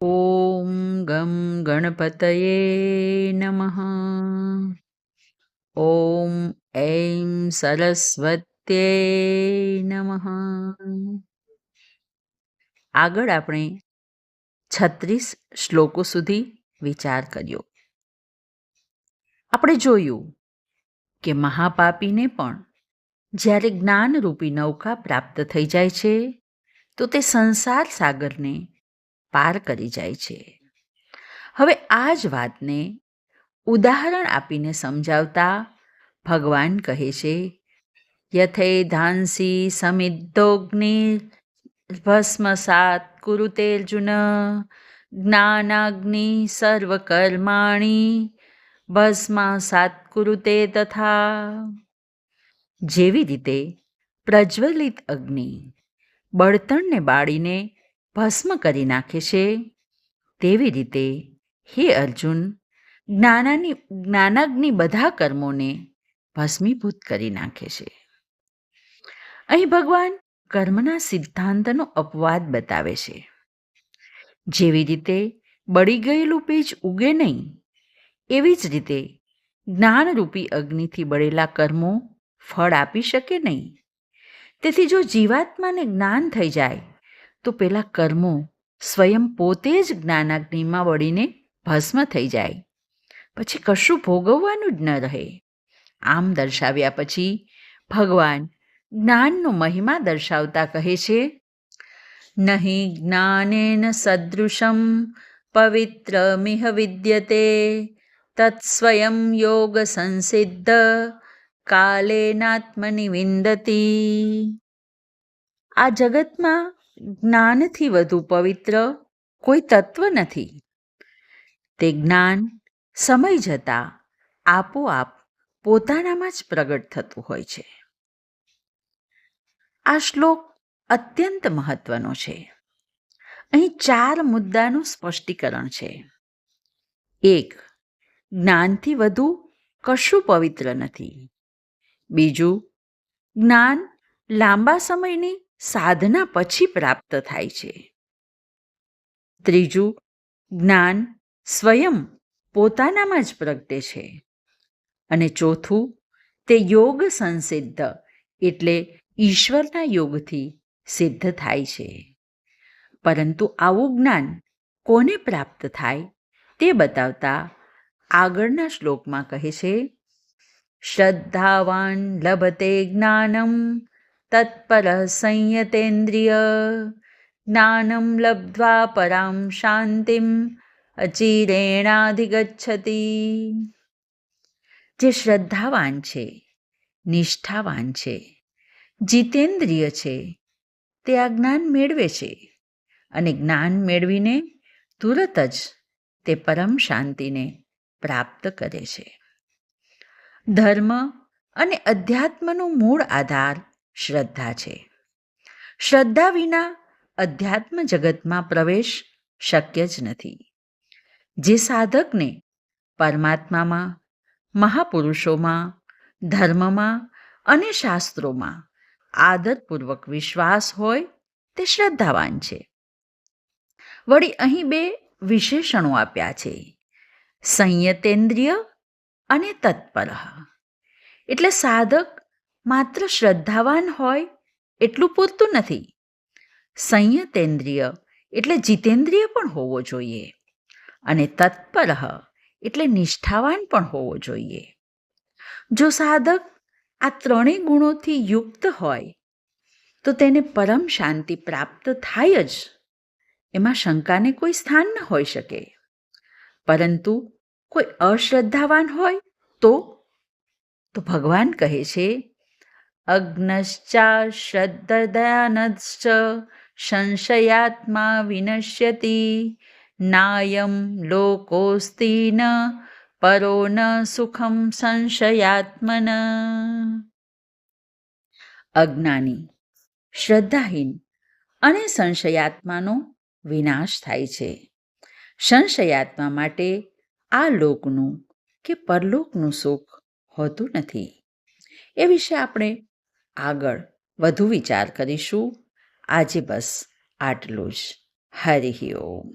ॐ गं गणपतये नमः। ॐ ऐं સરસ્વત્યે નમઃ. આગળ આપણે 36 શ્લોકો સુધી વિચાર કર્યો. આપણે જોયું કે મહાપાપીને પણ જ્યારે જ્ઞાનરૂપી નૌકા પ્રાપ્ત થઈ જાય છે તો તે સંસાર સાગરને પાર કરી જાય છે. હવે આ જ વાતને ઉદાહરણ આપીને સમજાવતા ભગવાન કહે છે, યથેધાંસી સમિદ્ધોગ્નિ ભસ્મસાત કુરુતે અર્જુન જ્ઞાનાગ્નિ સર્વકર્માણી ભસ્માસાત કુરુતે તથા. જેવી રીતે પ્રજ્વલિત અગ્નિ બળતણને બાળીને ભસ્મ કરી નાખે છે, તેવી રીતે હે અર્જુન જ્ઞાનાગ્નિ બધા કર્મોને ભસ્મીભૂત કરી નાખે છે. અહીં ભગવાન કર્મના સિદ્ધાંતનો અપવાદ બતાવે છે. જેવી રીતે બળી ગયેલું પેજ ઉગે નહીં, એવી જ રીતે જ્ઞાનરૂપી અગ્નિથી બળેલા કર્મો ફળ આપી શકે નહીં. તેથી જો જીવાત્માને જ્ઞાન થઈ જાય તો પેલા કર્મો સ્વયં પોતે જ જ્ઞાનાગ્નિમાં બળીને ભસ્મ થઈ જાય, પછી કશું ભોગવવાનું જ ન રહે. આમ દર્શાવ્યા પછી ભગવાન જ્ઞાનનો મહિમા દર્શાવતા કહે છે, નહીં જ્ઞાનેન સદૃશમ પવિત્રમિહ વિદ્યતે તત્સ્વયં યોગ સંસિદ્ધ કાલેનાત્મનિ વિંદતી. આ જગતમાં જ્ઞાનથી વધુ પવિત્ર કોઈ તત્વ નથી. તે જ્ઞાન સમય જતાં આપોઆપ પોતાનામાં જ પ્રગટ થતું હોય છે. આ શ્લોક અત્યંત મહત્વનો છે. અહીં 4 મુદ્દાનું સ્પષ્ટીકરણ છે. 1. જ્ઞાનથી વધુ કશું પવિત્ર નથી. 2. જ્ઞાન લાંબા સમયની સાધના પછી પ્રાપ્ત થાય છે. 3. જ્ઞાન સ્વયં પોતાનામાં જ પ્રગટે છે. અને 4, તે યોગ સંસિદ્ધ એટલે ઈશ્વરના યોગથી સિદ્ધ થાય છે. પરંતુ આવું જ્ઞાન કોને પ્રાપ્ત થાય તે બતાવતા આગળના શ્લોકમાં કહે છે, શ્રદ્ધાવાન લભતે જ્ઞાનમ તત્પર સંયતેન્દ્રિય જ્ઞાનમ લબ્ધ્વા પરામ શાંતિમ અચિરેણાધિગચ્છતિ. જે શ્રદ્ધાવાન છે, નિષ્ઠાવાન છે, જીતેન્દ્રિય છે, તે આ જ્ઞાન મેળવે છે અને જ્ઞાન મેળવીને તુરત જ તે પરમ શાંતિને પ્રાપ્ત કરે છે. ધર્મ અને અધ્યાત્મનો મૂળ આધાર શ્રદ્ધા છે. શ્રદ્ધા વિના અધ્યાત્મ જગતમાં પ્રવેશ શક્ય જ નથી. જે સાધકને પરમાત્મામાં, મહાપુરુષોમાં, ધર્મમાં અને શાસ્ત્રોમાં આદરપૂર્વક વિશ્વાસ હોય તે શ્રદ્ધાવાન છે. વળી અહીં 2 વિશેષણો આપ્યા છે, સંયતેન્દ્રિય અને તત્પર. એટલે સાધક માત્ર શ્રદ્ધાવાન હોય એટલું પૂરતું નથી. સંયતેન્દ્રિય એટલે જીતેન્દ્રિય પણ હોવો જોઈએ અને તત્પર એટલે નિષ્ઠાવાન પણ હોવો જોઈએ. જો સાધક આ 3 ગુણોથી યુક્ત હોય તો તેને પરમ શાંતિ પ્રાપ્ત થાય જ, એમાં શંકાને કોઈ સ્થાન ન હોઈ શકે. પરંતુ કોઈ અશ્રદ્ધાવાન હોય તો ભગવાન કહે છે, અજ્ઞશ્ચા શ્રદ્ધદાનશ્ચ સંશયાત્મા વિનશ્યતિ નાયમ લોકોસ્તિ ન પરો ન સુખમ સંશયાત્મન. અજ્ઞાની, શ્રદ્ધાહીન અને સંશયાત્માનો વિનાશ થાય છે. સંશયાત્મા માટે આ લોકનું કે પરલોકનું સુખ હોતું નથી. એ વિશે આપણે આગળ વધુ વિચાર કરીશું. આજે બસ આટલું જ. હરિ ઓમ.